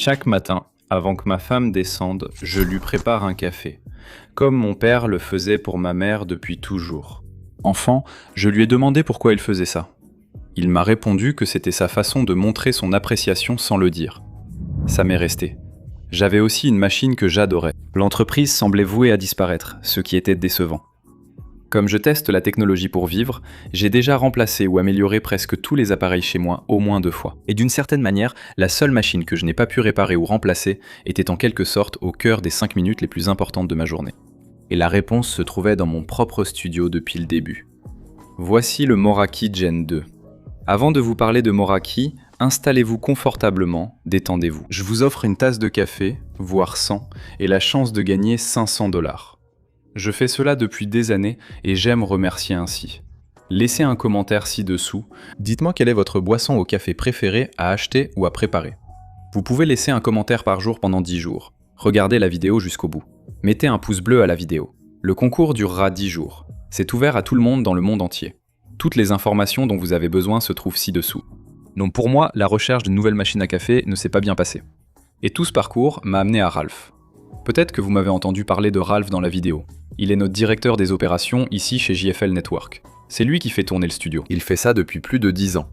Chaque matin, avant que ma femme descende, je lui prépare un café, comme mon père le faisait pour ma mère depuis toujours. Enfant, je lui ai demandé pourquoi il faisait ça. Il m'a répondu que c'était sa façon de montrer son appréciation sans le dire. Ça m'est resté. J'avais aussi une machine que j'adorais. L'entreprise semblait vouée à disparaître, ce qui était décevant. Comme je teste la technologie pour vivre, j'ai déjà remplacé ou amélioré presque tous les appareils chez moi au moins 2 fois. Et d'une certaine manière, la seule machine que je n'ai pas pu réparer ou remplacer était en quelque sorte au cœur des 5 minutes les plus importantes de ma journée. Et la réponse se trouvait dans mon propre studio depuis le début. Voici le Moraki Gen 2. Avant de vous parler de Moraki, installez-vous confortablement, détendez-vous. Je vous offre une tasse de café, voire 100, et la chance de gagner $500. Je fais cela depuis des années et j'aime remercier ainsi. Laissez un commentaire ci-dessous, dites-moi quelle est votre boisson au café préférée à acheter ou à préparer. Vous pouvez laisser un commentaire par jour pendant 10 jours. Regardez la vidéo jusqu'au bout. Mettez un pouce bleu à la vidéo. Le concours durera 10 jours. C'est ouvert à tout le monde dans le monde entier. Toutes les informations dont vous avez besoin se trouvent ci-dessous. Donc pour moi, la recherche d'une nouvelle machine à café ne s'est pas bien passée. Et tout ce parcours m'a amené à Ralph. Peut-être que vous m'avez entendu parler de Ralph dans la vidéo. Il est notre directeur des opérations ici chez JFL Network. C'est lui qui fait tourner le studio. Il fait ça depuis plus de 10 ans.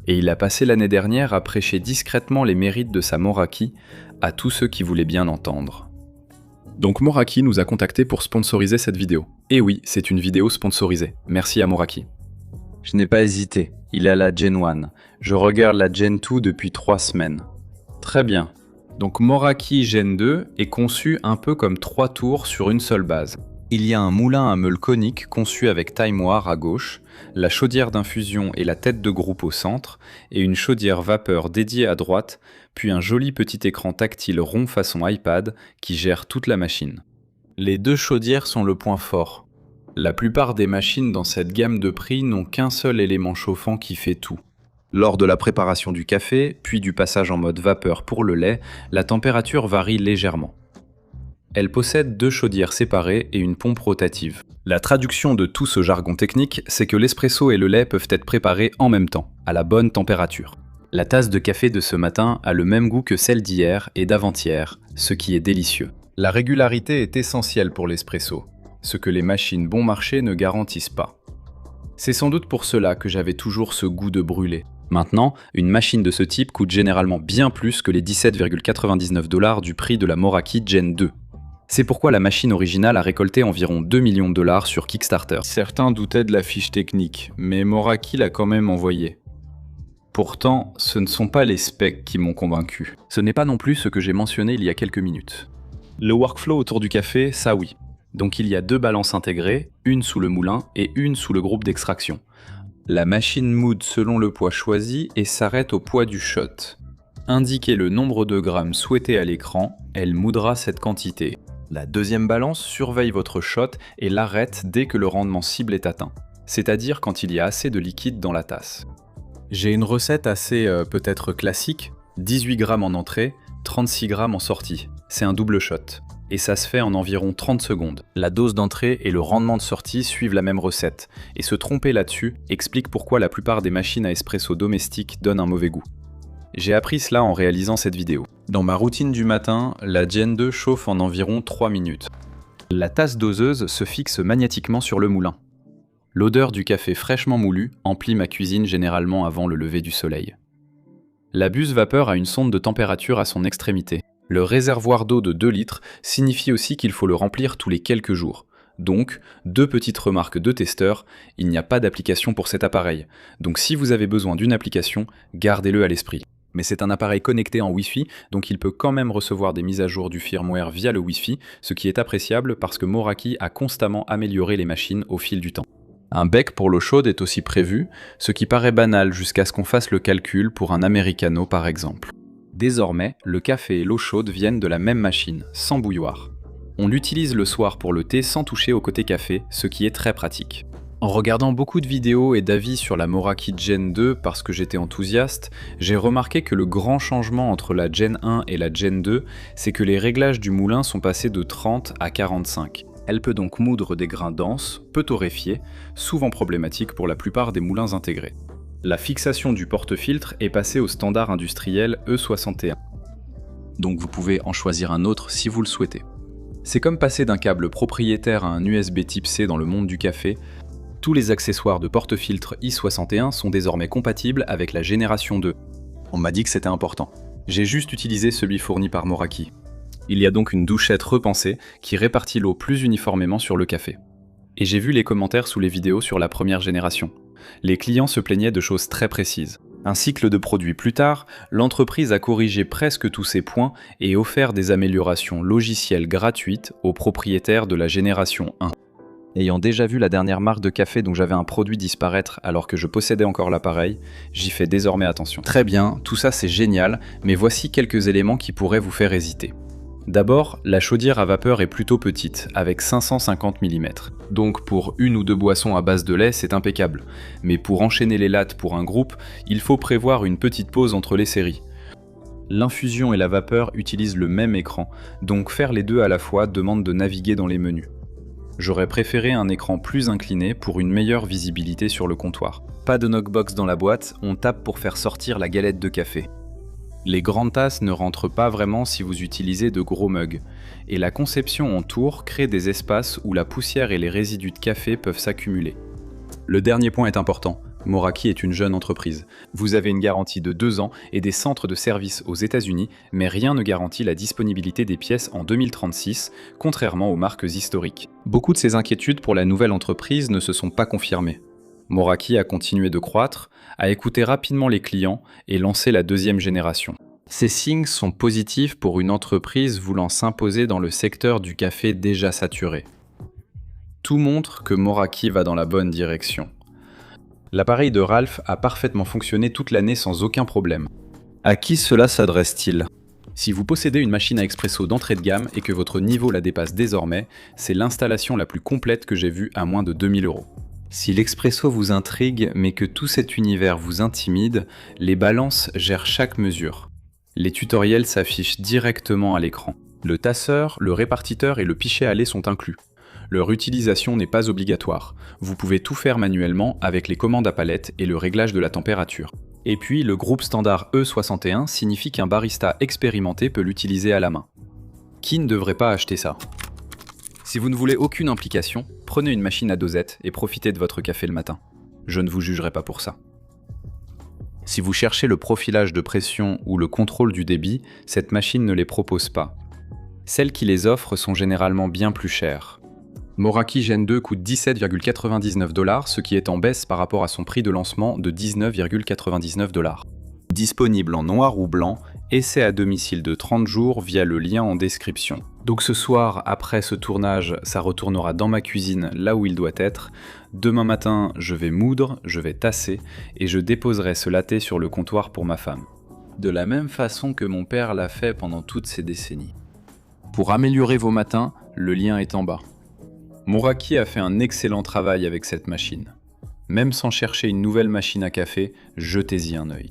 Et il a passé l'année dernière à prêcher discrètement les mérites de sa Moraki à tous ceux qui voulaient bien entendre. Donc Moraki nous a contactés pour sponsoriser cette vidéo. Et oui, c'est une vidéo sponsorisée. Merci à Moraki. Je n'ai pas hésité. Il a la Gen 1. Je regarde la Gen 2 depuis 3 semaines. Très bien. Donc Moraki Gen 2 est conçu un peu comme 3 tours sur une seule base. Il y a un moulin à meule conique conçu avec taille-moire à gauche, la chaudière d'infusion et la tête de groupe au centre, et une chaudière vapeur dédiée à droite, puis un joli petit écran tactile rond façon iPad qui gère toute la machine. Les 2 chaudières sont le point fort. La plupart des machines dans cette gamme de prix n'ont qu'un seul élément chauffant qui fait tout. Lors de la préparation du café, puis du passage en mode vapeur pour le lait, la température varie légèrement. Elle possède 2 chaudières séparées et une pompe rotative. La traduction de tout ce jargon technique, c'est que l'espresso et le lait peuvent être préparés en même temps, à la bonne température. La tasse de café de ce matin a le même goût que celle d'hier et d'avant-hier, ce qui est délicieux. La régularité est essentielle pour l'espresso, ce que les machines bon marché ne garantissent pas. C'est sans doute pour cela que j'avais toujours ce goût de brûlé. Maintenant, une machine de ce type coûte généralement bien plus que les $17,99 du prix de la Moraki Gen 2. C'est pourquoi la machine originale a récolté environ $2 millions sur Kickstarter. Certains doutaient de la fiche technique, mais Moraki l'a quand même envoyée. Pourtant, ce ne sont pas les specs qui m'ont convaincu. Ce n'est pas non plus ce que j'ai mentionné il y a quelques minutes. Le workflow autour du café, ça oui. Donc il y a 2 balances intégrées, une sous le moulin et une sous le groupe d'extraction. La machine moude selon le poids choisi et s'arrête au poids du shot. Indiquez le nombre de grammes souhaité à l'écran, elle moudra cette quantité. La deuxième balance surveille votre shot et l'arrête dès que le rendement cible est atteint, c'est-à-dire quand il y a assez de liquide dans la tasse. J'ai une recette assez peut-être classique, 18 grammes en entrée, 36 grammes en sortie. C'est un double shot. Et ça se fait en environ 30 secondes. La dose d'entrée et le rendement de sortie suivent la même recette, et se tromper là-dessus explique pourquoi la plupart des machines à espresso domestiques donnent un mauvais goût. J'ai appris cela en réalisant cette vidéo. Dans ma routine du matin, la Gen 2 chauffe en environ 3 minutes. La tasse doseuse se fixe magnétiquement sur le moulin. L'odeur du café fraîchement moulu emplit ma cuisine généralement avant le lever du soleil. La buse vapeur a une sonde de température à son extrémité. Le réservoir d'eau de 2 litres signifie aussi qu'il faut le remplir tous les quelques jours. Donc, 2 petites remarques de testeur, il n'y a pas d'application pour cet appareil. Donc si vous avez besoin d'une application, gardez-le à l'esprit. Mais c'est un appareil connecté en Wi-Fi, donc il peut quand même recevoir des mises à jour du firmware via le Wi-Fi, ce qui est appréciable parce que Moraki a constamment amélioré les machines au fil du temps. Un bec pour l'eau chaude est aussi prévu, ce qui paraît banal jusqu'à ce qu'on fasse le calcul pour un americano par exemple. Désormais, le café et l'eau chaude viennent de la même machine, sans bouilloire. On l'utilise le soir pour le thé sans toucher au côté café, ce qui est très pratique. En regardant beaucoup de vidéos et d'avis sur la Moraki Gen 2 parce que j'étais enthousiaste, j'ai remarqué que le grand changement entre la Gen 1 et la Gen 2, c'est que les réglages du moulin sont passés de 30 à 45. Elle peut donc moudre des grains denses, peu torréfiés, souvent problématiques pour la plupart des moulins intégrés. La fixation du porte-filtre est passée au standard industriel E61. donc vous pouvez en choisir un autre si vous le souhaitez. C'est comme passer d'un câble propriétaire à un USB type C dans le monde du café. Tous les accessoires de porte-filtre i61 sont désormais compatibles avec la génération 2. On m'a dit que c'était important. J'ai juste utilisé celui fourni par Moraki. Il y a donc une douchette repensée qui répartit l'eau plus uniformément sur le café. Et j'ai vu les commentaires sous les vidéos sur la première génération. Les clients se plaignaient de choses très précises. Un cycle de produits plus tard, l'entreprise a corrigé presque tous ces points et offert des améliorations logicielles gratuites aux propriétaires de la génération 1. Ayant déjà vu la dernière marque de café dont j'avais un produit disparaître alors que je possédais encore l'appareil, j'y fais désormais attention. Très bien, tout ça c'est génial, mais voici quelques éléments qui pourraient vous faire hésiter. D'abord, la chaudière à vapeur est plutôt petite, avec 550 mm. Donc pour une ou deux boissons à base de lait, c'est impeccable. Mais pour enchaîner les lattes pour un groupe, il faut prévoir une petite pause entre les séries. L'infusion et la vapeur utilisent le même écran, donc faire les deux à la fois demande de naviguer dans les menus. J'aurais préféré un écran plus incliné pour une meilleure visibilité sur le comptoir. Pas de knockbox dans la boîte, on tape pour faire sortir la galette de café. Les grandes tasses ne rentrent pas vraiment si vous utilisez de gros mugs, et la conception en tour crée des espaces où la poussière et les résidus de café peuvent s'accumuler. Le dernier point est important, Moraki est une jeune entreprise. Vous avez une garantie de 2 ans et des centres de service aux États-Unis, mais rien ne garantit la disponibilité des pièces en 2036, contrairement aux marques historiques. Beaucoup de ces inquiétudes pour la nouvelle entreprise ne se sont pas confirmées. Moraki a continué de croître, a écouté rapidement les clients et lancé la deuxième génération. Ces signes sont positifs pour une entreprise voulant s'imposer dans le secteur du café déjà saturé. Tout montre que Moraki va dans la bonne direction. L'appareil de Ralph a parfaitement fonctionné toute l'année sans aucun problème. À qui cela s'adresse-t-il ? Si vous possédez une machine à expresso d'entrée de gamme et que votre niveau la dépasse désormais, c'est l'installation la plus complète que j'ai vue à moins de 2000 €. Si l'expresso vous intrigue mais que tout cet univers vous intimide, les balances gèrent chaque mesure. Les tutoriels s'affichent directement à l'écran. Le tasseur, le répartiteur et le pichet à lait sont inclus. Leur utilisation n'est pas obligatoire. Vous pouvez tout faire manuellement avec les commandes à palette et le réglage de la température. Et puis, le groupe standard E61 signifie qu'un barista expérimenté peut l'utiliser à la main. Qui ne devrait pas acheter ça ? Si vous ne voulez aucune implication, prenez une machine à dosette et profitez de votre café le matin. Je ne vous jugerai pas pour ça. Si vous cherchez le profilage de pression ou le contrôle du débit, cette machine ne les propose pas. Celles qui les offrent sont généralement bien plus chères. Moraki Gen 2 coûte 17,99 $, ce qui est en baisse par rapport à son prix de lancement de 19,99 $. Disponible en noir ou blanc, essai à domicile de 30 jours via le lien en description. Donc ce soir, après ce tournage, ça retournera dans ma cuisine là où il doit être. Demain matin, je vais moudre, je vais tasser et je déposerai ce latte sur le comptoir pour ma femme. De la même façon que mon père l'a fait pendant toutes ces décennies. Pour améliorer vos matins, le lien est en bas. Moraki a fait un excellent travail avec cette machine. Même sans chercher une nouvelle machine à café, jetez-y un œil.